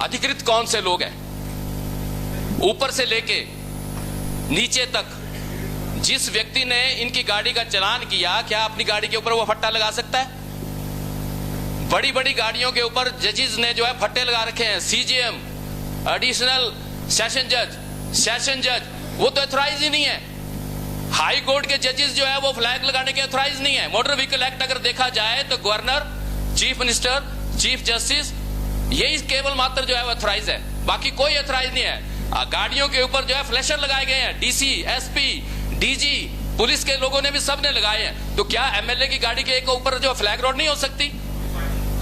अधिकृत कौन से लोग हैं, ऊपर से लेके नीचे तक जिस व्यक्ति ने इनकी गाड़ी का चालान किया, क्या अपनी गाड़ी के ऊपर वो फट्टा लगा सकता है? बड़ी बड़ी गाड़ियों के ऊपर जजेस ने जो है फट्टे लगा रखे हैं। सीजीएम, एडिशनल सेशन जज, वो तो ऑथराइज ही नहीं है। हाई कोर्ट के जजेस जो है वो फ्लैग लगाने के ऑथराइज नहीं है। मोटर व्हीकल एक्ट अगर देखा जाए तो governor, chief minister, chief justice, यही केवल मात्र जो है वो ऑथराइज है, बाकी कोई ऑथराइज नहीं है। गाड़ियों के ऊपर जो है फ्लैशर लगाए गए हैं, डीसी, एसपी, डीजी, पुलिस के लोगों ने भी सबने लगाए हैं। तो क्या एमएलए की गाड़ी के ऊपर जो फ्लैग रोड नहीं हो सकती?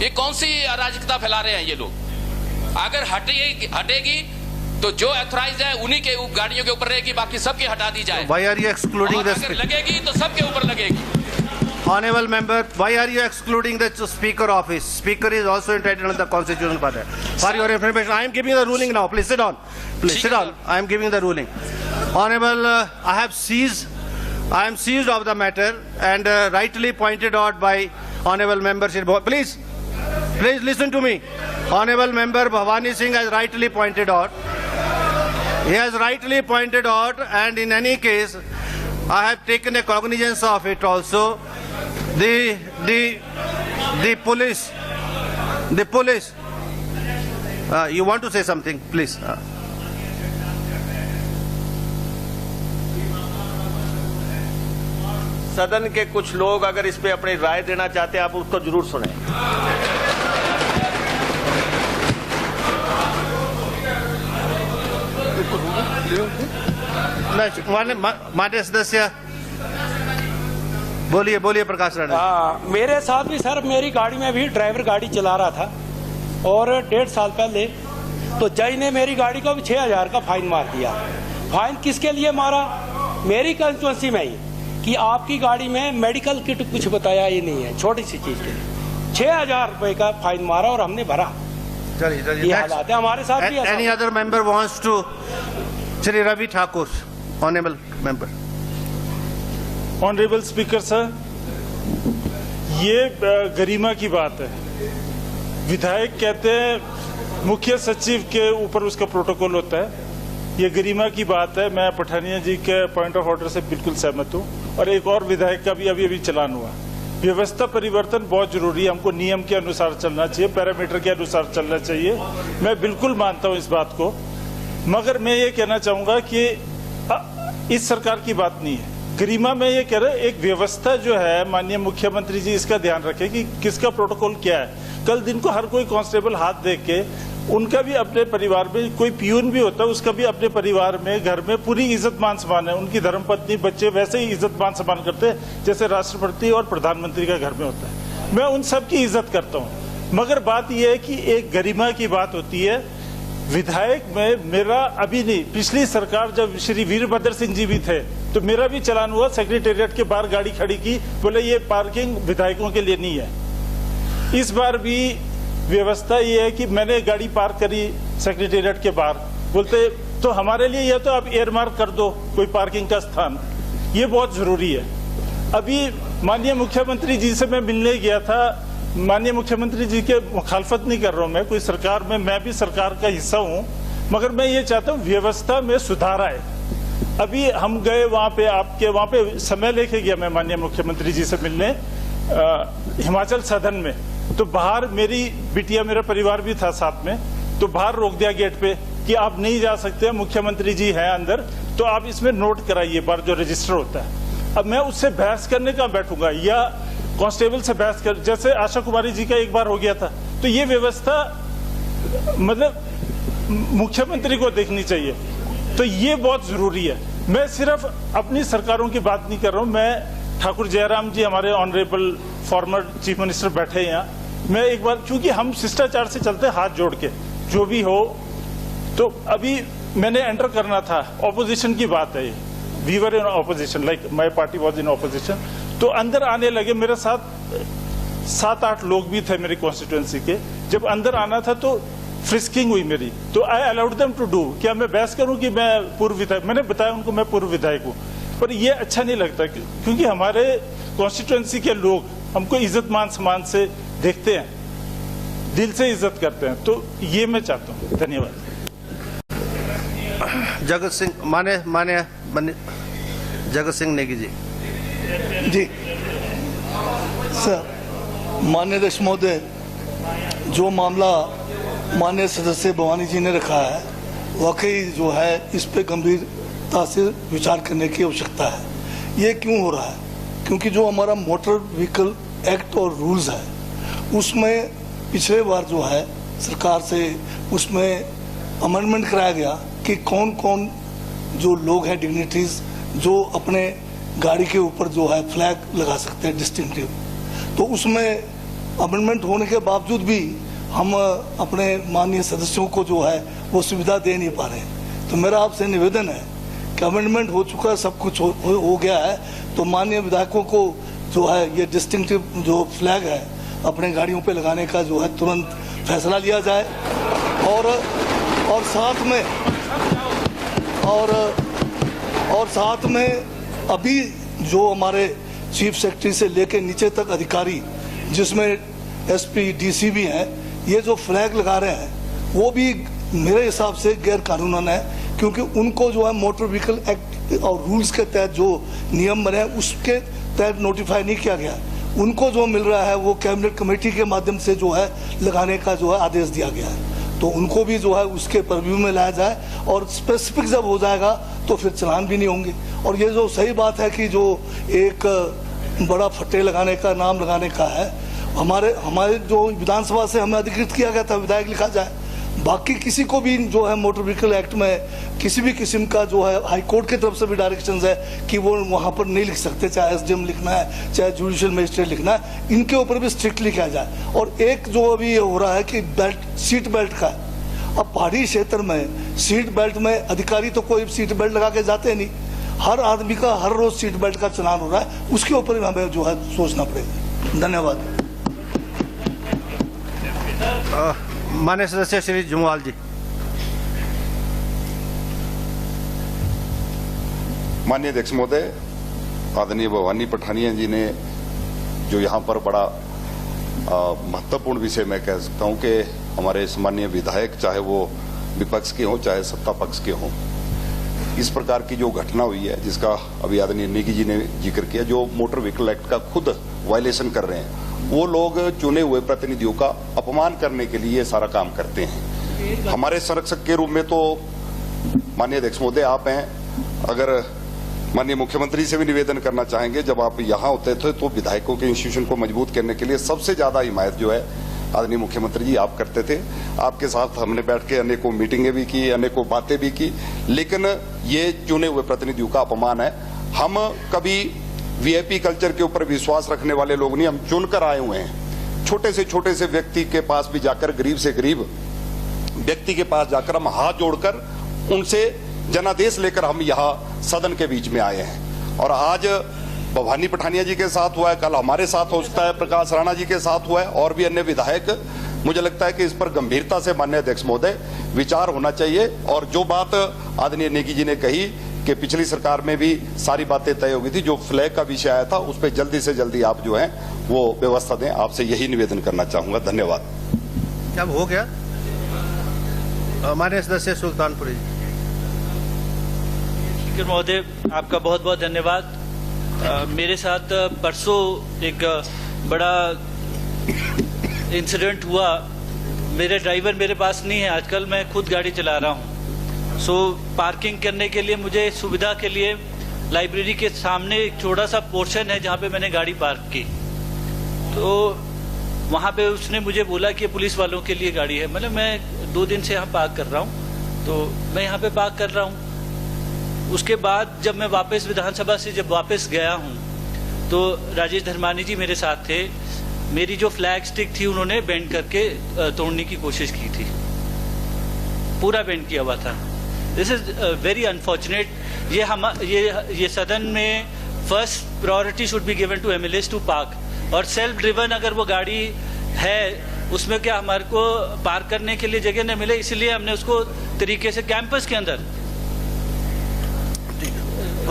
ये कौन सी अराजकता फैला रहे हैं ये लोग? अगर हटेगी तो जो ऑथराइज है उन्हीं के गाड़ियों के ऊपर रहेगी, बाकी सबके हटा दी जाए। Why are you excluding the अगर लगेगी तो सबके ऊपर लगेगी। Honorable member, why are you excluding the speaker office? Speaker is also entitled under the constitution for that. For your information, I am giving the ruling now. Please sit down. Please sit down. I am giving the ruling. Honorable, I am seized of the matter and rightly pointed out by Honorable Member Shri. Please listen to me. Honorable Member Bhavani Singh has rightly pointed out. He has rightly pointed out, and in any case, I have taken a cognizance of it also. The police. You want to say something, please? सदन के कुछ लोग अगर इस पे अपनी राय देना चाहते हैं, आप उसको जरूर सुने। मान्य सदस्य बोलिए प्रकाश राणा। मेरे साथ भी सर, मेरी गाड़ी में भी ड्राइवर गाड़ी चला रहा था और 1.5 साल पहले तो जज ने मेरी गाड़ी को भी 6,000 का फाइन मार दिया। फाइन किसके लिए मारा? मेरी कंस्टिट्यूंसी में ही कि आपकी गाड़ी में मेडिकल किट कुछ बताया ही नहीं है, छोटी सी चीज के लिए 6,000 रुपए का फाइन मारा और हमने भरा। चलिए हालात है हमारे साथ भी। Any other member wants to? Shri Ravi Thakur, honourable member. Honourable speaker sir, ये गरिमा की बात है। विधायक कहते हैं मुख्य सचिव के ऊपर उसका प्रोटोकॉल होता है, ये गरिमा की बात है। मैं पठानिया जी के पॉइंट ऑफ ऑर्डर से बिल्कुल सहमत हूँ। और एक और विधायक का भी अभी चालान हुआ। व्यवस्था परिवर्तन बहुत जरूरी है, हमको नियम के अनुसार चलना चाहिए, पैरामीटर के अनुसार चलना चाहिए। मैं बिल्कुल मानता हूँ इस बात को, मगर मैं ये कहना चाहूंगा कि इस सरकार की बात नहीं है। गरिमा में ये कह रहे एक व्यवस्था जो है, माननीय मुख्यमंत्री जी इसका ध्यान रखें कि किसका प्रोटोकॉल क्या है। कल दिन को हर कोई कांस्टेबल हाथ देख के, उनका भी अपने परिवार में कोई पियून भी होता है, उसका भी अपने परिवार में, घर में पूरी इज्जत मान सम्मान है। उनकी धर्मपत्नी, बच्चे वैसे ही इज्जत मान सम्मान करते हैं जैसे राष्ट्रपति और प्रधानमंत्री का घर में होता है। मैं उन सब की इज्जत करता हूँ, मगर बात यह है कि एक गरिमा की बात होती है। विधायक में मेरा अभी नहीं, पिछली सरकार जब श्री वीरभद्र सिंह जी भी थे तो मेरा भी चालान हुआ, सेक्रेटेरिएट के बाहर गाड़ी खड़ी की, बोले ये पार्किंग विधायकों के लिए नहीं है। इस बार भी व्यवस्था ये है कि मैंने गाड़ी पार्क करी सेक्रेटेरिएट के बाहर, बोलते तो हमारे लिए यह तो आप एयरमार्क कर दो कोई पार्किंग का स्थान, ये बहुत जरूरी है। अभी माननीय मुख्यमंत्री जी से मैं मिलने गया था। माननीय मुख्यमंत्री जी के मुखालफत नहीं कर रहा हूं मैं, कोई सरकार में, मैं भी सरकार का हिस्सा हूं, मगर मैं ये चाहता हूं व्यवस्था में सुधार आए। अभी हम गए वहां पे, आपके वहां पे समय लेके गया मैं माननीय मुख्यमंत्री जी से मिलने हिमाचल सदन में, तो बाहर मेरी बिटिया, मेरा परिवार भी था साथ में, तो बाहर रोक दिया गेट पे कि आप नहीं जा सकते, मुख्यमंत्री जी हैं अंदर, तो आप इसमें नोट कराइए बार जो रजिस्टर होता है। अब मैं उससे बहस करने का बैठूंगा या कांस्टेबल से बहस कर, जैसे आशा कुमारी जी का एक बार हो गया था। तो ये व्यवस्था मतलब मुख्यमंत्री को देखनी चाहिए, तो ये बहुत जरूरी है। मैं सिर्फ अपनी सरकारों की बात नहीं कर रहा हूं, मैं ठाकुर जयराम जी हमारे ऑनरेबल फॉर्मर चीफ मिनिस्टर बैठे हैं यहाँ, मैं एक बार, क्योंकि हम शिष्टाचार से चलते हैं हाथ जोड़ के, जो भी हो। तो अभी मैंने एंटर करना था, ऑपोजिशन की बात है, we were in opposition, like my party was in opposition. तो अंदर आने लगे, मेरे साथ 7-8 लोग भी थे मेरी कॉन्स्टिट्यूएंसी के। जब अंदर आना था तो फ्रिस्किंग हुई मेरी, तो I allowed them to do. क्या मैं बहस करूं कि मैं पूर्व विधायक? मैंने बताया उनको मैं पूर्व विधायक हूं, पर ये अच्छा नहीं लगता क्योंकि हमारे कॉन्स्टिट्यूएंसी के लोग हमको इज्जत मान सम्मान से देखते हैं। दिल से इज्जत करते हैं। तो ये मैं चाहता हूँ। धन्यवाद। जगत सिंह माने जगत सिंह नेगी जी। जी सर, माननीय अध्यक्ष महोदय, जो मामला माननीय सदस्य भवानी जी ने रखा है, वाकई जो है इस पे गंभीरता से विचार करने की आवश्यकता है। ये क्यों हो रहा है? क्योंकि जो हमारा मोटर व्हीकल एक्ट और रूल्स है, उसमें पिछले बार जो है सरकार से उसमें अमेंडमेंट कराया गया कि कौन कौन जो लोग हैं डिग्निटीज जो अपने गाड़ी के ऊपर जो है फ्लैग लगा सकते हैं डिस्टिंक्टिव। तो उसमें अमेंडमेंट होने के बावजूद भी हम अपने माननीय सदस्यों को जो है वो सुविधा दे नहीं पा रहे। तो मेरा आपसे निवेदन है कि अमेंडमेंट हो चुका है, सब कुछ हो गया है, तो माननीय विधायकों को जो है ये डिस्टिंक्टिव जो फ्लैग है अपने गाड़ियों पे लगाने का जो है तुरंत फैसला लिया जाए। और साथ में अभी जो हमारे चीफ सेक्रेटरी से लेकर नीचे तक अधिकारी, जिसमें एसपी डीसी भी हैं, ये जो फ्लैग लगा रहे हैं वो भी मेरे हिसाब से गैर कानूनन है, क्योंकि उनको जो है मोटर व्हीकल एक्ट और रूल्स के तहत जो नियम बने उसके तहत नोटिफाई नहीं किया गया। उनको जो मिल रहा है वो कैबिनेट कमेटी के माध्यम से जो है लगाने का जो है आदेश दिया गया है। तो उनको भी जो है उसके परव्यू में लाया जाए, और स्पेसिफिक जब हो जाएगा तो फिर चलान भी नहीं होंगे। और ये जो सही बात है कि जो एक बड़ा फट्टे लगाने का, नाम लगाने का है, हमारे जो विधानसभा से हमें अधिकृत किया गया था विधायक लिखा जाए। बाकी किसी को भी जो है मोटर व्हीकल एक्ट में किसी भी किस्म का जो है हाई कोर्ट की तरफ से भी डायरेक्शंस है कि वो वहाँ पर नहीं लिख सकते, चाहे एसडीएम लिखना है चाहे जुडिशियल मजिस्ट्रेट लिखना है, इनके ऊपर भी स्ट्रिक्टली किया जाए। और एक जो अभी ये हो रहा है कि सीट बेल्ट का, अब पहाड़ी क्षेत्र में सीट बेल्ट में अधिकारी तो कोई सीट बेल्ट लगा के जाते नहीं, हर आदमी का हर रोज सीट बेल्ट का चलान हो रहा है, उसके ऊपर हमें जो है सोचना पड़ेगा। धन्यवाद। माननीय सदस्य श्री जमुवाल जी। माननीय अध्यक्ष महोदय, आदरणीय भवानी पठानिया जी ने जो यहाँ पर बड़ा महत्वपूर्ण विषय मैं कह सकता हूँ कि हमारे सम्मानीय विधायक, चाहे वो विपक्ष के हों चाहे सत्ता पक्ष के हों, इस प्रकार की जो घटना हुई है जिसका अभी आदरणीय नेगी जी ने जिक्र किया, जो मोटर व्हीकल एक्ट का खुद वायलेशन कर रहे हैं, वो लोग चुने हुए प्रतिनिधियों का अपमान करने के लिए सारा काम करते हैं। हमारे संरक्षक के रूप में तो माननीय अध्यक्ष महोदय आप हैं। अगर माननीय मुख्यमंत्री से भी निवेदन करना चाहेंगे, जब आप यहाँ होते थे तो विधायकों के इंस्टीट्यूशन को मजबूत करने के लिए सबसे ज्यादा हिमायत जो है आदरणीय मुख्यमंत्री जी आप करते थे। आपके साथ हमने बैठ के अनेकों मीटिंगें भी की, अनेकों बातें भी की, लेकिन ये चुने हुए प्रतिनिधियों का अपमान है। हम कभी वीआईपी कल्चर के ऊपर विश्वास रखने वाले लोग नहीं, हम चुनकर आए हुए हैं। छोटे से व्यक्ति के पास भी जाकर, गरीब से गरीब व्यक्ति के पास जाकर हम हाथ जोड़कर उनसे जनादेश लेकर हम यहाँ सदन के बीच में आए हैं। और आज भवानी पठानिया जी के साथ हुआ है, कल हमारे साथ हो सकता है प्रकाश राणा जी के साथ हुआ है, और भी अन्य विधायक। मुझे लगता है कि इस पर गंभीरता से माननीय अध्यक्ष महोदय विचार होना चाहिए। और जो बात आदरणीय नेगी जी ने कही कि पिछली सरकार में भी सारी बातें तय हो गई थी, जो फ्लैग का विषय आया था उस पर जल्दी से जल्दी आप जो है वो व्यवस्था दें, आपसे यही निवेदन करना चाहूंगा। धन्यवाद। क्या हो गया? माननीय सदस्य सुल्तानपुरी जी। स्पीकर महोदय, आपका बहुत बहुत धन्यवाद। मेरे साथ परसों एक बड़ा इंसिडेंट हुआ। मेरे ड्राइवर मेरे पास नहीं है आजकल, मैं खुद गाड़ी चला रहा हूँ। पार्किंग करने के लिए मुझे सुविधा के लिए लाइब्रेरी के सामने एक छोटा सा पोर्शन है जहाँ पे मैंने गाड़ी पार्क की। तो वहाँ पे उसने मुझे बोला कि पुलिस वालों के लिए गाड़ी है। मतलब मैं 2 दिन से यहाँ पार्क कर रहा हूँ, तो मैं यहाँ पे पार्क कर रहा हूँ। उसके बाद जब मैं वापस विधानसभा से जब वापस गया हूँ तो राजेश धर्मानी जी मेरे साथ थे। मेरी जो फ्लैग स्टिक थी उन्होंने बेंड करके तोड़ने की कोशिश की थी, पूरा बेंड किया हुआ था। This is very unfortunate. ये सदन में first priority should be given to MLAs to park. और सेल्फ ड्रिवन अगर वो गाड़ी है उसमें क्या हमारे को पार्क करने के लिए जगह नहीं मिले, इसलिए हमने उसको तरीके से कैंपस के अंदर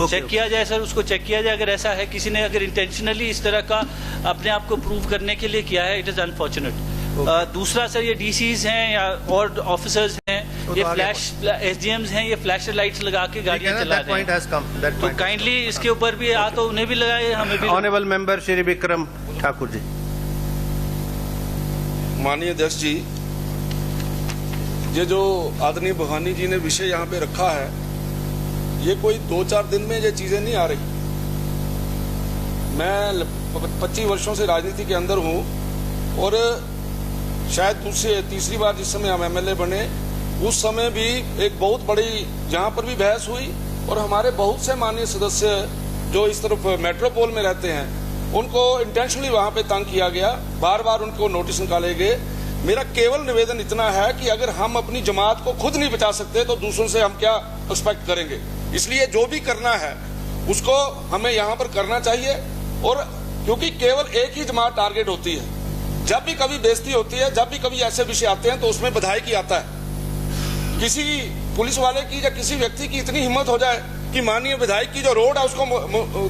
चेक किया जाए। सर उसको चेक किया जाए, अगर ऐसा है किसी ने अगर इंटेंशनली इस तरह का अपने आप को प्रूव करने के लिए किया है, इट इज अनफॉर्चुनेट। दूसरा सर ये डीसीज हैं या और ऑफिसर्स हैं, ये फ्लैश एसडीएम्स हैं, ये फ्लैश लाइट्स लगा के गाड़ियां चला That रहे point हैं। has come. That तो point has काइंडली इसके ऊपर भी या तो उन्हें भी लगाए, हमें भी। Honorable member Shri Vikram Thakur ji. माननीय अध्यक्ष जी, ये जो आदरणीय भवानी जी ने विषय यहाँ पे रखा है, ये कोई 2-4 दिन में ये चीजें नहीं आ रही। मैं 25 वर्षों से राजनीति के अंदर हूँ और शायद तीसरी बार जिस समय हम एमएलए बने उस समय भी एक बहुत बड़ी जहाँ पर भी बहस हुई और हमारे बहुत से माननीय सदस्य जो इस तरफ मेट्रोपोल में रहते हैं उनको इंटेंशनली वहां पे तंग किया गया, बार बार उनको नोटिस निकाले गए। मेरा केवल निवेदन इतना है कि अगर हम अपनी जमात को खुद नहीं बचा सकते तो दूसरों से हम क्या एक्सपेक्ट करेंगे। इसलिए जो भी करना है उसको हमें यहाँ पर करना चाहिए और क्योंकि केवल एक ही जमात टारगेट होती है। जब भी कभी बेइज्जती होती है, जब भी कभी ऐसे विषय आते हैं तो उसमें बधाई की आता है। किसी पुलिस वाले की या किसी व्यक्ति की इतनी हिम्मत हो जाए कि माननीय विधायक की जो रोड है उसको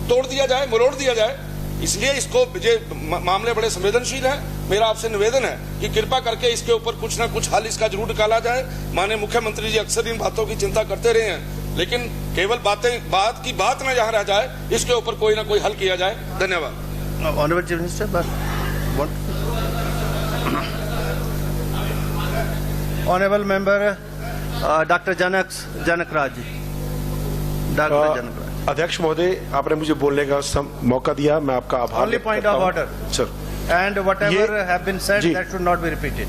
तोड़ दिया जाए, मरोड़ दिया जाए। इसलिए इसको ये मामले बड़े संवेदनशील हैं। मेरा आपसे निवेदन है कि कृपा करके इसके ऊपर कुछ ना कुछ हल इसका जरूर निकाला जाए। माननीय मुख्यमंत्री जी अक्सर इन बातों की चिंता करते रहे हैं, लेकिन केवल बात की बात न जहां रह जाए, इसके ऊपर कोई ना कोई हल किया जाए। धन्यवाद। Honorable Chief Minister, but what? Honorable member Dr. Janak Raj ji. Dr. Janak Raj. अध्यक्ष महोदय, आपने मुझे बोलने का मौका दिया, मैं आपका आभार Only व्यक्त point करता of हूं। order. सर, And whatever ये- have been said, ji. that should not be repeated.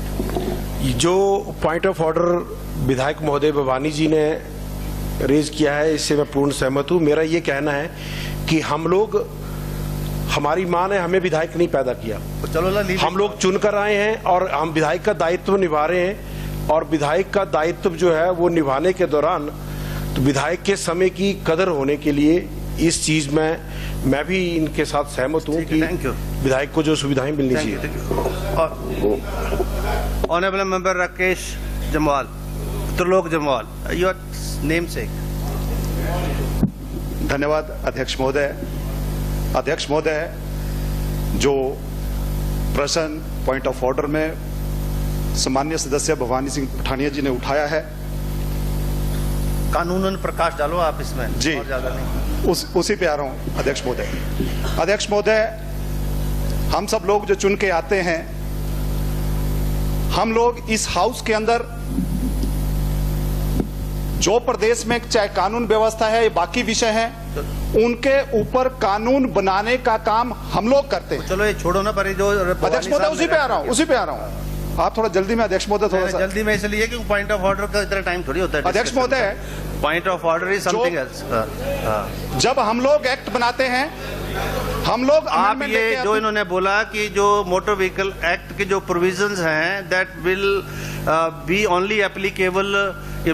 जो पॉइंट ऑफ ऑर्डर विधायक महोदय भवानी जी ने रेज किया है, इससे मैं पूर्ण सहमत हूं। मेरा ये कहना है कि हम लोग, हमारी मां ने हमें विधायक नहीं पैदा किया, तो चलो ना, leave हम it. लोग चुन कर आए हैं और हम विधायक का दायित्व निभा रहे हैं। और विधायक का दायित्व जो है वो निभाने के दौरान तो विधायक के समय की कदर होने के लिए इस चीज में मैं भी इनके साथ सहमत हूं ठीक है, कि thank you. विधायक को जो सुविधाएं मिलनी Thank you, चाहिए। thank you. Honorable member Rakesh Jamwal, Trilok Jamwal, your namesake. धन्यवाद अध्यक्ष महोदय। अध्यक्ष महोदय, जो प्रश्न पॉइंट ऑफ ऑर्डर में सम्माननीय सदस्य भवानी सिंह पठानिया जी ने उठाया है, कानूनन प्रकाश डालो आप इसमें, जी। और ज्यादा नहीं। उसी पे आ रहा हूं अध्यक्ष महोदय। अध्यक्ष महोदय, हम सब लोग जो चुन के आते हैं, हम लोग इस हाउस के अंदर जो प्रदेश में चाहे कानून व्यवस्था है, बाकी विषय है, उनके ऊपर कानून बनाने का काम हम लोग करते हैं। चलो ये छोड़ो ना, पर जो अध्यक्ष महोदय, उसी पे आ रहा हूं। आप थोड़ा जल्दी में अध्यक्ष महोदय, थोड़ा सा जल्दी में इसलिए कि पॉइंट ऑफ ऑर्डर का इतना टाइम थोड़ी होता है। अध्यक्ष महोदय, point of order is something else. जब हम लोग एक्ट बनाते हैं, हम लोग आप amendment लेके ये आते जो हैं। इन्होंने बोला कि जो मोटर व्हीकल एक्ट के जो प्रोविजंस हैं, that will be only applicable,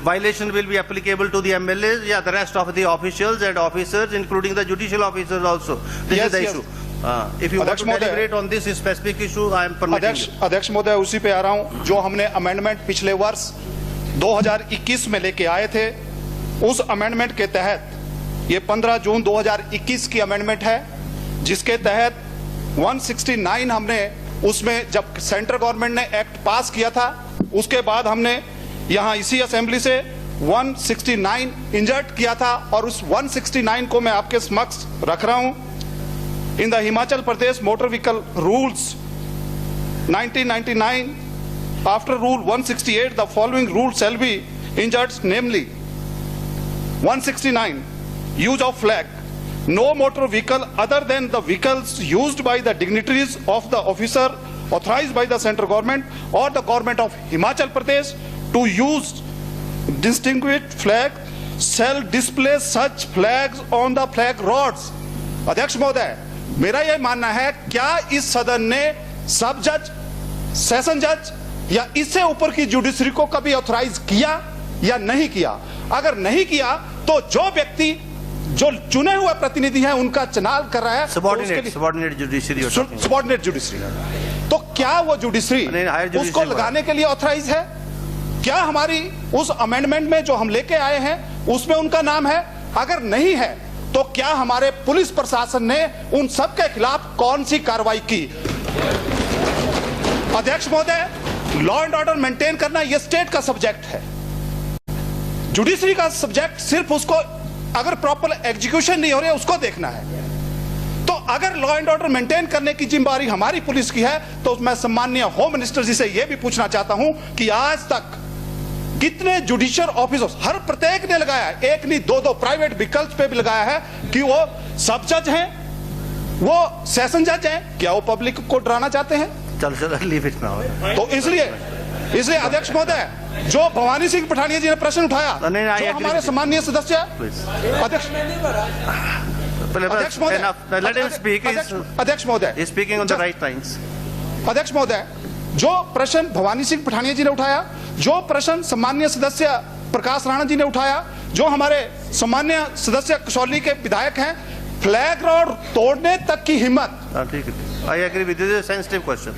violation will be applicable to the MLAs या the rest of the officials and officers including the judicial officers also. This is the Yes, issue. If you want अध्यक्ष to महोदय, deliberate on this specific issue, I am permitting. अध्यक्ष महोदय, उसी पे आ रहा हूं। जो हमने अमेंडमेंट पिछले वर्ष 2021 में लेके आए थे, उस अमेंडमेंट के तहत ये 15 जून 2021 की अमेंडमेंट है, जिसके तहत 169 हमने उसमें, जब सेंट्रल गवर्नमेंट ने एक्ट पास किया था, उसके बाद हमने यहां इसी असेंबली से 169 इंजर्ट किया था और उस 169 को मैं आपके समक्ष रख रहा हूं। In the Himachal Pradesh motor vehicle rules 1999, after rule 168, the following rules shall be injured, namely 169, use of flag. No motor vehicle other than the vehicles used by the dignitaries of the officer authorized by the central government or the government of Himachal Pradesh to use distinguished flag shall display such flags on the flag rods. अध्यक्ष महोदय, मेरा यह मानना है, क्या इस सदन ने सब जज, सेशन जज या इससे ऊपर की जुडिशरी को कभी ऑथराइज किया या नहीं किया? अगर नहीं किया तो जो व्यक्ति, जो चुने हुए प्रतिनिधि हैं, उनका चुनाव कर रहा है, सबॉर्डिनेट जुडिशरी, सबॉर्डिनेट जुडिशरी, तो क्या वो जुडिशरी उसको लगाने के लिए ऑथराइज है? क्या हमारी उस अमेंडमेंट में जो हम लेके आए हैं उसमें उनका नाम है? अगर नहीं है तो क्या हमारे पुलिस प्रशासन ने उन सब के खिलाफ कौन सी कार्रवाई की? अध्यक्ष महोदय, लॉ एंड ऑर्डर मेंटेन करना ये स्टेट का सब्जेक्ट है, जुडिशरी का सब्जेक्ट सिर्फ उसको अगर प्रॉपर एग्जीक्यूशन नहीं हो रही है उसको देखना है। तो अगर लॉ एंड ऑर्डर मेंटेन करने की जिम्मेदारी हमारी पुलिस की है तो मैं सम्माननीय होम मिनिस्टर जी से यह भी पूछना चाहता हूं कि आज तक कितने जुडिशियल ऑफिसर्स, हर प्रत्येक ने लगाया, एक नहीं दो प्राइवेट व्हीकल्स पे भी लगाया है कि वो सब जज हैं, वो सेशन जज हैं, क्या वो पब्लिक को डराना चाहते हैं? चलो लीव इट नाउ। तो इसलिए अध्यक्ष महोदय, जो भवानी सिंह पठानिया जी ने प्रश्न उठाया, जो हमारे सम्माननीय सदस्य अध्यक्ष महोदय speaking on the right times. अध्यक्ष महोदय, जो प्रश्न भवानी सिंह पठानिया जी ने उठाया, जो प्रश्न सम्माननीय सदस्य प्रकाश राणा जी ने उठाया, जो हमारे सम्माननीय सदस्य कसौली के विधायक हैं, फ्लैग रॉड तोड़ने तक की हिम्मत। ठीक है, I agree with this sensitive question.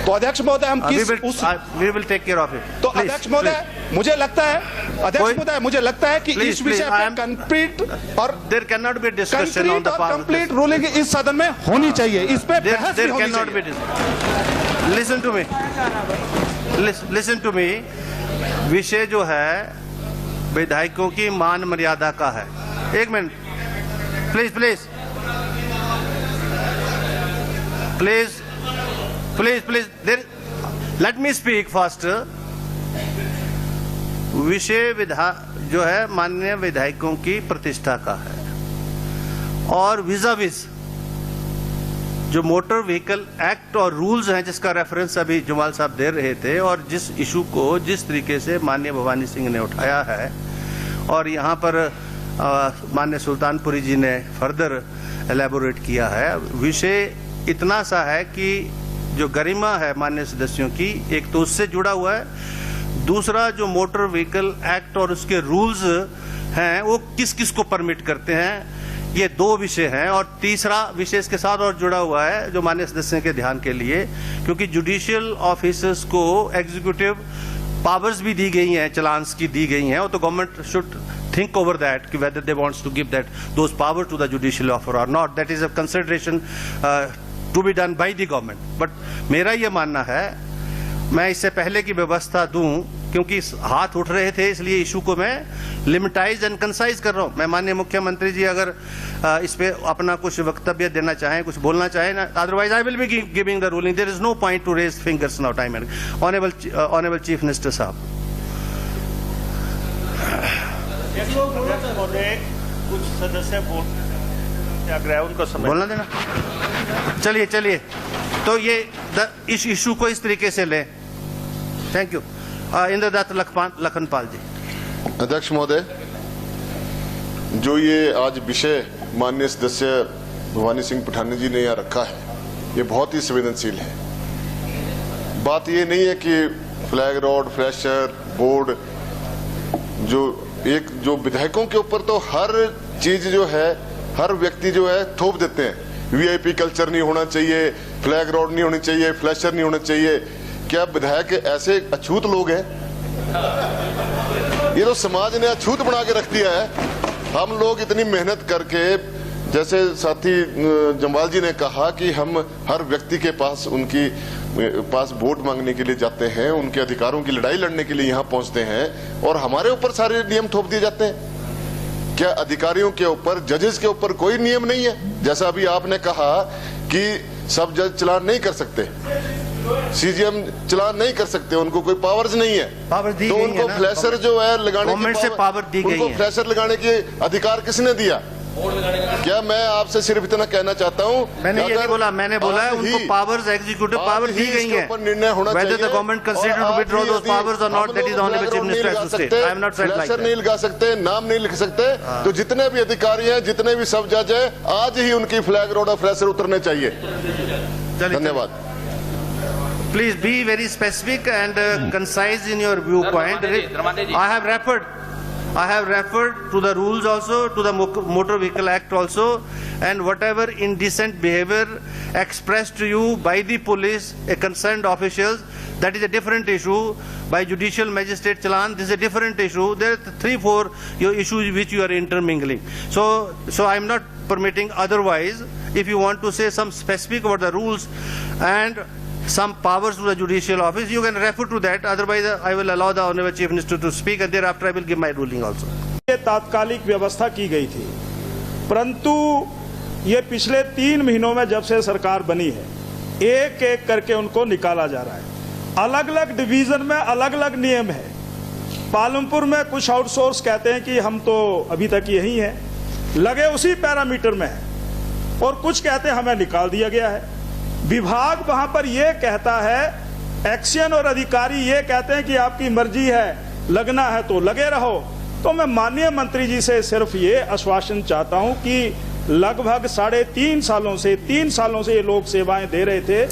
तो अध्यक्ष महोदय, हम किस we will take care of it. तो अध्यक्ष महोदय, मुझे लगता है कि इस विषय पे कंप्लीट और there can not be discussion on the complete ruling इस सदन में होनी चाहिए, इस पे बहस भी होनी चाहिए। लिसन टू मी, विषय जो है विधायकों की मान मर्यादा का है। एक minute please let me speak fast. विषय जो है माननीय विधायकों की प्रतिष्ठा का है और विजाविज जो मोटर व्हीकल एक्ट और रूल्स हैं जिसका रेफरेंस अभी जमाल साहब दे रहे थे, और जिस इशू को जिस तरीके से माननीय भवानी सिंह ने उठाया है और यहाँ पर माननीय सुल्तानपुरी जी ने फर्दर एलैबोरेट किया है, विषय इतना सा है कि जो गरिमा है माननीय सदस्यों की, एक तो उससे जुड़ा हुआ है, दूसरा जो मोटर व्हीकल एक्ट और उसके रूल्स हैं वो किस किस को परमिट करते हैं, ये दो विषय हैं। और तीसरा विषय इसके साथ और जुड़ा हुआ है जो माननीय सदस्यों के ध्यान के लिए, क्योंकि जुडिशियल ऑफिसर्स को एग्जीक्यूटिव पावर्स भी दी गई हैं, चलान्स की दी गई हैं, और तो government should think over that कि whether they wants to give those powers to the judicial officer or not, that is a consideration to be done by the government। but मेरा ये मानना है, मैं इससे पहले की व्यवस्था दूं क्योंकि हाथ उठ रहे थे, इसलिए इशू को मैं लिमिटाइज एंड कंसाइज कर रहा हूं। मैं माननीय मुख्यमंत्री जी अगर इस पे अपना कुछ वक्तव्य देना चाहें, कुछ बोलना चाहें, otherwise I will be giving the ruling. There is no point two raise fingers now time. Honourable chief minister साहब, कुछ सदस्य उनको बोलना देना। चलिए तो ये इस इशू को इस तरीके से ले। Thank you. इंद्रदत्त लखनपाल जी। अध्यक्ष महोदय, जो ये आज विषय माननीय सदस्य भवानी सिंह पठानिया जी ने यहाँ रखा है, ये बहुत ही संवेदनशील है। बात ये नहीं है कि फ्लैग रॉड, फ्लैशर, बोर्ड, जो विधायकों के ऊपर तो हर चीज जो है, हर व्यक्ति जो है थोप देते हैं। वीआईपी कल्चर नहीं होना चाहिए, फ्लैग रॉड नहीं होनी चाहिए, फ्लैशर नहीं होना चाहिए। क्या विधायक ऐसे अछूत लोग हैं? ये तो समाज ने अछूत बना के रख दिया है। हम लोग इतनी मेहनत करके, जैसे साथी जम्वाल जी ने कहा कि हम हर व्यक्ति के पास उनकी पास वोट मांगने के लिए जाते हैं, उनके अधिकारों की लड़ाई लड़ने के लिए यहाँ पहुंचते हैं, और हमारे ऊपर सारे नियम थोप दिए जाते हैं। क्या अधिकारियों के ऊपर, जजेस के ऊपर कोई नियम नहीं है? जैसा अभी आपने कहा कि सब जज चलान नहीं कर सकते, सीजीएम चलान नहीं कर सकते, उनको कोई पावर्स नहीं है, तो उनको फ्लैशर जो है लगाने की पावर दी गई है। उनको फ्लैशर लगाने के अधिकार किसने दिया? क्या मैं आपसे सिर्फ इतना कहना चाहता हूँ, मैंने ये नहीं बोला, मैंने बोला है उनको पावर्स, एग्जीक्यूटिव पावर दी गई है। निर्णय होना चाहिए। Whether the government consider to withdraw those powers or not, that is only the chief minister has to say. I am not said like that. नहीं लगा सकते, नाम नहीं लिख सकते, तो जितने भी अधिकारी हैं, जितने भी सब जज हैं, आज ही उनकी फ्लैग रोड और फ्लैशर उतरने चाहिए। धन्यवाद। Please be very specific and concise in your viewpoint. I have referred to the rules also, to the Motor Vehicle Act also, and whatever indecent behavior expressed to you by the police, a concerned officials, that is a different issue. By judicial magistrate challan, this is a different issue. There are 3-4 issues which you are intermingling. So I am not permitting otherwise. If you want to say some specific about the rules and some powers to the judicial office, you can refer to that. Otherwise, I will allow the Honorable Chief Minister to speak, and thereafter I will give my ruling also. ये तात्कालिक व्यवस्था की गई थी, परंतु ये पिछले 3 महीनों में जब से सरकार बनी है, एक एक करके उनको निकाला जा रहा है। अलग अलग डिवीजन में अलग अलग नियम है। पालमपुर में कुछ आउटसोर्स कहते हैं कि हम तो अभी तक यही हैं, लगे उसी पैरामीटर में है, और कुछ कहते हैं हमें निकाल दिया गया है। विभाग वहां पर यह कहता है, एक्शन और अधिकारी ये कहते हैं कि आपकी मर्जी है, लगना है तो लगे रहो। तो मैं माननीय मंत्री जी से सिर्फ ये आश्वासन चाहता हूं कि लगभग 3.5 सालों से 3 सालों से ये लोग सेवाएं दे रहे थे,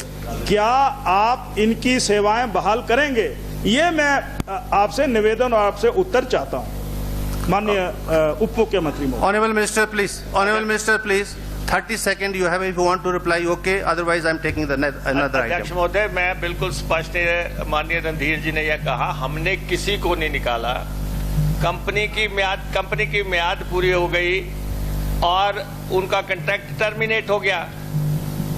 क्या आप इनकी सेवाएं बहाल करेंगे? ये मैं आपसे निवेदन और आपसे उत्तर चाहता हूं, माननीय उप मुख्यमंत्री महोदय। Honorable Minister, please. Honorable Minister, please. 30 seconds you have if you want to reply. Okay. Otherwise, I'm taking the another अध्यक्ष item. महोदय, मैं बिल्कुल स्पष्ट है, माननीय रणधीर जी ने यह कहा, हमने किसी को नहीं निकाला। कंपनी की म्याद पूरी हो गई और उनका कॉन्ट्रैक्ट टर्मिनेट हो गया,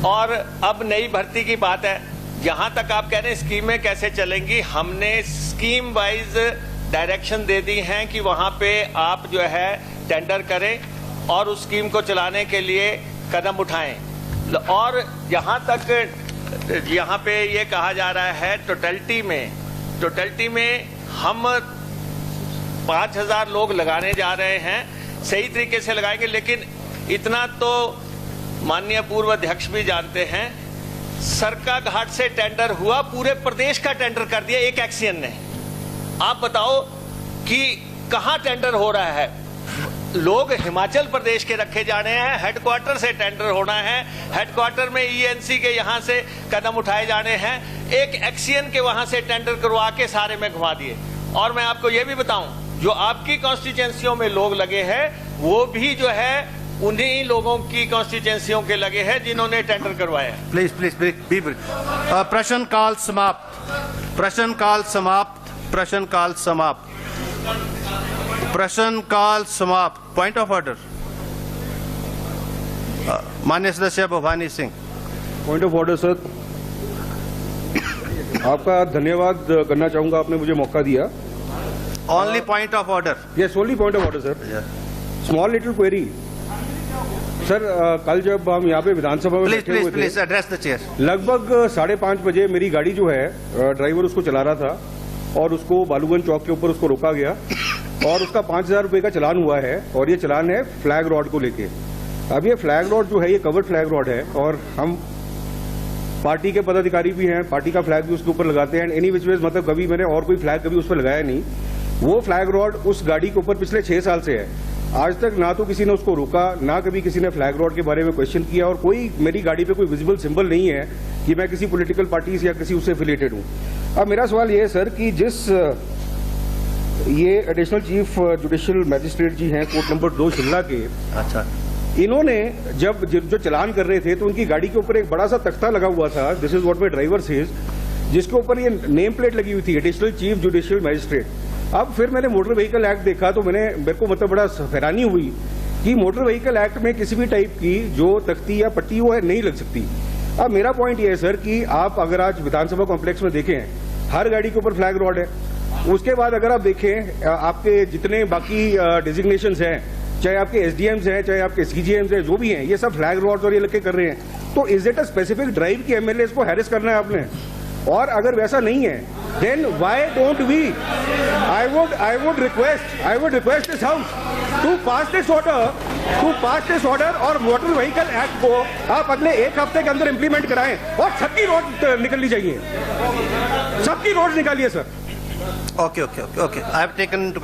और अब नई भर्ती की बात है। जहां तक आप कह रहे हैं स्कीमें कैसे चलेंगी, हमने स्कीम वाइज डायरेक्शन दे दी हैं कि वहां पे आप जो है टेंडर करें और उस स्कीम को चलाने के लिए कदम उठाएं। और जहां तक यहाँ पे ये कहा जा रहा है टोटलिटी में हम 5000 लोग लगाने जा रहे हैं, सही तरीके से लगाएंगे। लेकिन इतना तो माननीय पूर्व अध्यक्ष भी जानते हैं, सरका घाट से टेंडर हुआ, पूरे प्रदेश का टेंडर कर दिया एक एक्सियन ने। आप बताओ कि कहां टेंडर हो रहा है? लोग हिमाचल प्रदेश के रखे जाने हैं, हेडक्वार्टर से टेंडर होना है, हेडक्वार्टर में ईएनसी के यहां से कदम उठाए जाने हैं, एक एक्सियन के वहां से टेंडर करवा के सारे में घुमा दिए। और मैं आपको यह भी बताऊं, जो आपकी कॉन्स्टिट्यूएंसियों में लोग लगे हैं, वो भी जो है उन्हीं लोगों की कॉन्स्टिट्यूएंसियों के लगे हैं जिन्होंने टेंडर करवाया। Please, be brief. प्रश्न काल समाप्त। प्रश्न काल समाप्त। प्रश्न काल समाप्त। प्रश्न काल समाप्त। Point of order. माननीय सदस्य Bhavani Singh. Point of order sir, आपका धन्यवाद करना चाहूंगा, आपने मुझे मौका दिया। Only point of order. Yes, only point of order sir. Small little query sir, कल जब हम यहाँ पे विधानसभा में बैठे हुए थे, एड्रेस द चेयर, लगभग 5:30 बजे मेरी गाड़ी जो है, ड्राइवर उसको चला रहा था और उसको बालूगंज चौक के ऊपर उसको रोका गया और उसका 5000 रुपए का चलान हुआ है, और ये चलान है फ्लैग रॉड को लेके। अब ये फ्लैग रॉड जो है, ये कवर्ड फ्लैग रॉड है, और हम पार्टी के पदाधिकारी भी हैं, पार्टी का फ्लैग भी उसके ऊपर लगाते हैं। एनी विच वेज, मतलब कभी मैंने और कोई फ्लैग कभी उस पर लगाया नहीं। वो फ्लैग रॉड उस गाड़ी के ऊपर पिछले 6 साल से है। आज तक ना तो किसी ने उसको रोका, ना कभी किसी ने फ्लैग रॉड के बारे में क्वेश्चन किया, और कोई मेरी गाड़ी पे कोई विजिबल सिंबल नहीं है कि मैं किसी पॉलिटिकल पार्टी से या किसी उससे एफिलिएटेड हूं। अब मेरा सवाल ये है सर कि जिस ये एडिशनल चीफ जुडिशियल मैजिस्ट्रेट जी हैं कोर्ट नंबर 2 शिमला के, अच्छा, इन्होंने जब जो चलान कर रहे थे तो उनकी गाड़ी के ऊपर एक बड़ा सा तख्ता लगा हुआ था, this is what my driver says, जिसके ऊपर ये नेम प्लेट लगी हुई थी, एडिशनल चीफ जुडिशियल मैजिस्ट्रेट। अब फिर मैंने मोटर व्हीकल एक्ट देखा तो मेरे को मतलब बड़ा हैरानी हुई कि मोटर व्हीकल एक्ट में किसी भी टाइप की जो तख्ती या पट्टी वो है नहीं लग सकती। अब मेरा पॉइंट ये है सर कि आप अगर आज विधानसभा कॉम्प्लेक्स में देखें, हर गाड़ी के ऊपर फ्लैग रॉड है। उसके बाद अगर आप देखें आपके जितने बाकी डिजिग्नेशंस हैं, चाहे आपके एसडीएम्स हैं, चाहे आपके सीजीएम्स हैं, जो भी हैं, ये सब फ्लैग रॉड्स और ये लगे कर रहे हैं। तो is it a specific drive की एमएलए को हैरेस करना है आपने? और अगर वैसा नहीं है, then why don't we? I would request this house to pass this order और मोटर व्हीकल एक्ट को आप अगले 1 हफ्ते के अंदर इंप्लीमेंट कराएं और सबकी रोड निकलनी चाहिए, सबकी रोड निकालिए sir. Okay. I have taken into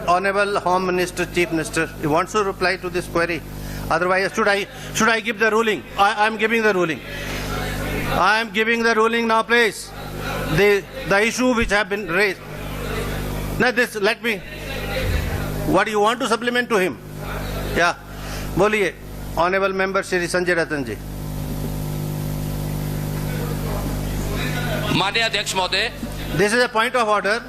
honorable Home Minister, Chief Minister. You want to reply to this query? Otherwise, should I give the ruling? I am giving the ruling. I am giving the ruling now, please. The issue which have been raised. Now let me. What do you want to supplement to him? Yeah. बोलिए, honorable member Shri Sanjay Ratan ji. माननीय अध्यक्ष महोदय, This is a point of order.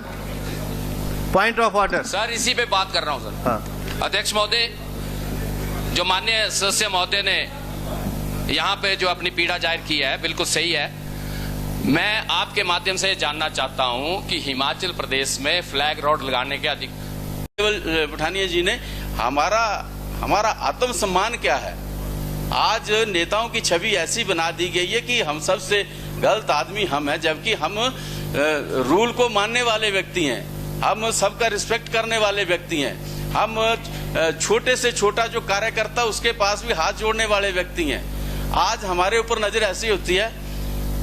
Point of order. Sir इसी पे बात कर रहा हूं सर। हाँ। अध्यक्ष महोदय, जो माननीय सदस्य महोदय ने यहाँ पे जो अपनी पीड़ा जाहिर की है, बिल्कुल सही है। मैं आपके माध्यम से जानना चाहता हूं कि हिमाचल प्रदेश में फ्लैग रोड लगाने के केवल पठानिया जी ने हमारा आत्मसम्मान क्या है। आज नेताओं की छवि ऐसी बना दी गई है कि हम सबसे गलत आदमी हम हैं, जबकि हम रूल को मानने वाले व्यक्ति हैं, हम सबका रिस्पेक्ट करने वाले व्यक्ति हैं, हम छोटे से छोटा जो कार्यकर्ता उसके पास भी हाथ जोड़ने वाले व्यक्ति हैं। आज हमारे ऊपर नजर ऐसी होती है,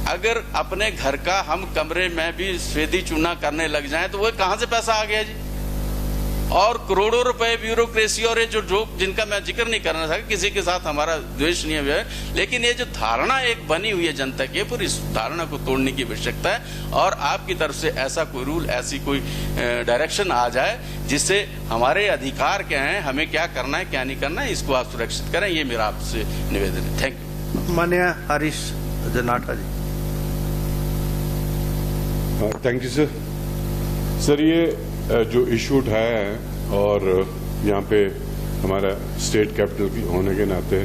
अगर अपने घर का हम कमरे में भी स्वेदी चूना करने लग जाएं तो वो कहां से पैसा आ गया जी। और करोड़ों रुपए ब्यूरोक्रेसी और ये जो जिनका मैं जिक्र नहीं करना था, किसी के साथ हमारा द्वेष नहीं है, लेकिन ये जो धारणा एक बनी हुई है जनता की, पूरी इस धारणा को तोड़ने की आवश्यकता है। और आपकी तरफ से ऐसा कोई रूल, ऐसी कोई डायरेक्शन आ जाए जिससे हमारे अधिकार क्या हैं, हमें क्या करना है क्या नहीं करना है, इसको आप सुरक्षित करें, ये मेरा आपसे निवेदन है। Thank you. माननीय Harish Janartha ji. Thank you sir. Sir, ये जो इशू उठाया है और यहाँ पे हमारा स्टेट कैपिटल की होने के नाते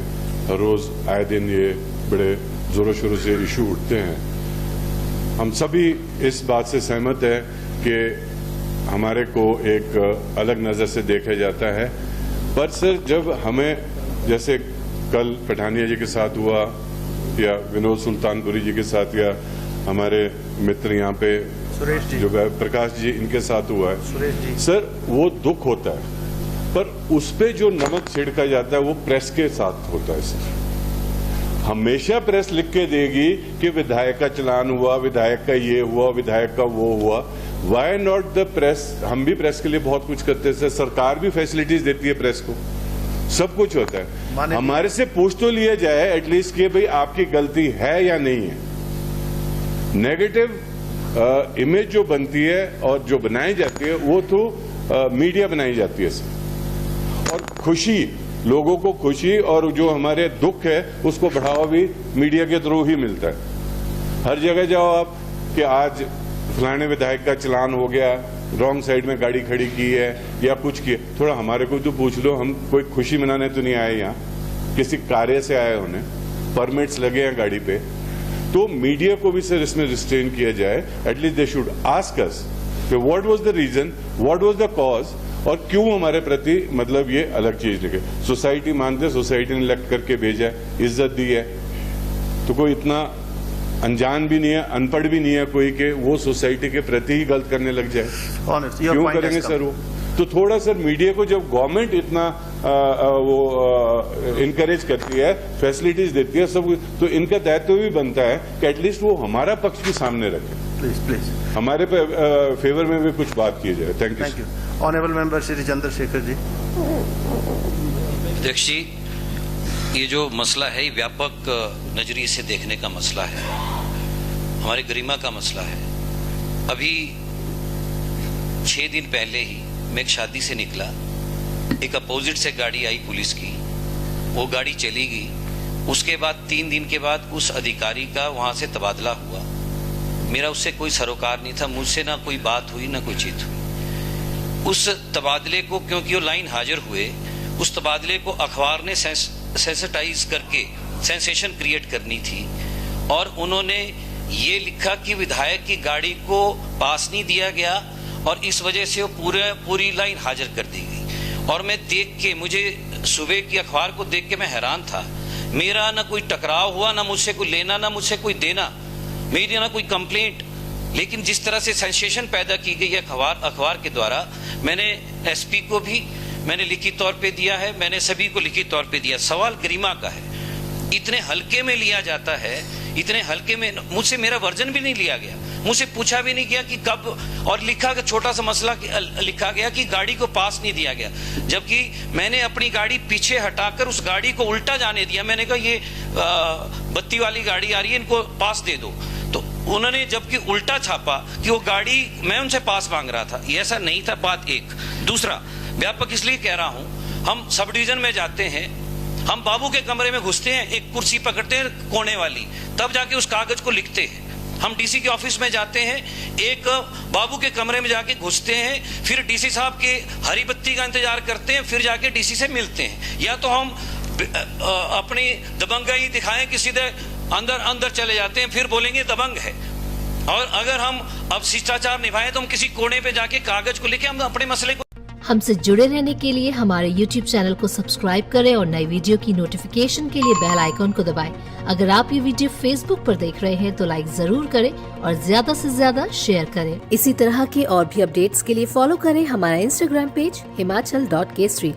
हर रोज आए दिन ये बड़े जोरों शोरों से इशू उठते हैं। हम सभी इस बात से सहमत है कि हमारे को एक अलग नज़र से देखा जाता है। पर सर, जब हमें जैसे कल पठानिया जी के साथ हुआ या विनोद सुल्तानपुरी जी के साथ या हमारे मित्र यहाँ पे जो प्रकाश जी इनके साथ हुआ है, सर वो दुख होता है, पर उस पे जो नमक छिड़का जाता है वो प्रेस के साथ होता है। सर, हमेशा प्रेस लिख के देगी कि विधायक का चलान हुआ, विधायक का ये हुआ, विधायक का वो हुआ। Why not the press? हम भी प्रेस के लिए बहुत कुछ करते हैं सर, सरकार भी फैसिलिटीज देती है प्रेस को, सब कुछ होता है। हमारे से पूछ तो लिया जाए एटलीस्ट कि भाई आपकी गलती है या नहीं है। नेगेटिव इमेज जो बनती है और जो बनाई जाती है वो तो मीडिया बनाई जाती है सर। और खुशी, लोगों को खुशी और जो हमारे दुख है उसको बढ़ावा भी मीडिया के थ्रू ही मिलता है। हर जगह जाओ आप कि आज फलाने विधायक का चलान हो गया, रॉन्ग साइड में गाड़ी खड़ी की है या कुछ किया। थोड़ा हमारे को तो पूछ लो, हम कोई खुशी मनाने तो नहीं आए यहाँ, किसी कार्य से आए होने, परमिट्स लगे हैं गाड़ी पे। तो मीडिया को भी सर इसमें रिस्ट्रेन किया जाए। At least they should ask us कि what was the reason, what was the cause, और क्यों हमारे प्रति मतलब ये अलग चीज लिखे। सोसाइटी मानते, सोसाइटी ने इलेक्ट करके भेजा है, इज्जत दी है, तो कोई इतना अनजान भी नहीं है, अनपढ़ भी नहीं है कोई के वो सोसाइटी के प्रति ही गलत करने लग जाए। क्यों करेंगे सर वो? तो थोड़ा सर मीडिया को जब गवर्नमेंट इतना वो इनकरेज करती है, फैसिलिटीज देती है सब, तो इनका दायित्व भी बनता है कि एटलीस्ट वो हमारा पक्ष भी सामने रखे, प्लीज हमारे फेवर में भी कुछ बात की जाए। Thank you. Honourable member Shri Chandrashekhar ji. अध्यक्ष जी, ये जो मसला है ये व्यापक नजरिए से देखने का मसला है, हमारी गरिमा का मसला है। अभी 6 दिन पहले ही मैं एक शादी से निकला, एक अपोजिट से गाड़ी आई पुलिस की, वो गाड़ी चली गई। उसके बाद 3 दिन के बाद उस अधिकारी का वहां से तबादला हुआ। मेरा उससे कोई सरोकार नहीं था, मुझसे ना कोई बात हुई ना कोई चीज हुई। उस तबादले को, क्योंकि वो लाइन हाजिर हुए, उस तबादले को अखबार ने सेंसिटाइज करके सेंसेशन क्रिएट करनी थी और उन्होंने ये लिखा कि विधायक की गाड़ी को पास नहीं दिया गया और इस वजह से वो पूरी लाइन हाजिर कर दी गई। और मैं देख के, मुझे सुबह की अखबार को देख के मैं हैरान था। मेरा ना कोई टकराव हुआ, ना मुझसे कोई लेना, ना मुझसे कोई देना, मेरी ना कोई कंप्लेंट, लेकिन जिस तरह से सेंसेशन पैदा की गई है अखबार के द्वारा, मैंने एसपी को भी मैंने लिखित तौर पे दिया है, मैंने सभी को लिखित तौर पे दिया। सवाल गरिमा का है, इतने हल्के में लिया जाता है, इतने हल्के में मुझसे मेरा वर्जन भी नहीं लिया गया, मुझसे पूछा भी नहीं गया कि कब, और लिखा छोटा सा मसला लिखा गया कि गाड़ी को पास नहीं दिया गया, जबकि मैंने अपनी गाड़ी पीछे हटाकर उस गाड़ी को उल्टा जाने दिया। मैंने कहा ये बत्ती वाली गाड़ी आ रही है, इनको पास दे दो, तो उन्होंने जबकि उल्टा छापा कि वो गाड़ी, मैं उनसे पास मांग रहा था, ये ऐसा नहीं था। बात एक। दूसरा, व्यापक इसलिए कह रहा हूं, हम सब डिवीजन में जाते हैं, हम बाबू के कमरे में घुसते हैं, एक कुर्सी पकड़ते हैं कोने वाली, तब जाके उस कागज को लिखते हैं। हम डीसी के ऑफिस में जाते हैं, एक बाबू के कमरे में जाके घुसते हैं, फिर डीसी साहब के हरी बत्ती का इंतजार करते हैं, फिर जाके डीसी से मिलते हैं। या तो हम अपनी दबंगाई दिखाएं कि सीधे अंदर चले जाते हैं, फिर बोलेंगे दबंग है। और अगर हम अब शिष्टाचार निभाएं तो हम किसी कोने पे जाके कागज को लेके हम अपने मसले को। हमसे जुड़े रहने के लिए हमारे YouTube चैनल को सब्सक्राइब करें और नई वीडियो की नोटिफिकेशन के लिए बेल आइकॉन को दबाएं। अगर आप ये वीडियो Facebook पर देख रहे हैं तो लाइक जरूर करें और ज्यादा से ज्यादा शेयर करें। इसी तरह के और भी अपडेट्स के लिए फॉलो करें हमारा Instagram पेज himachal.केसरी।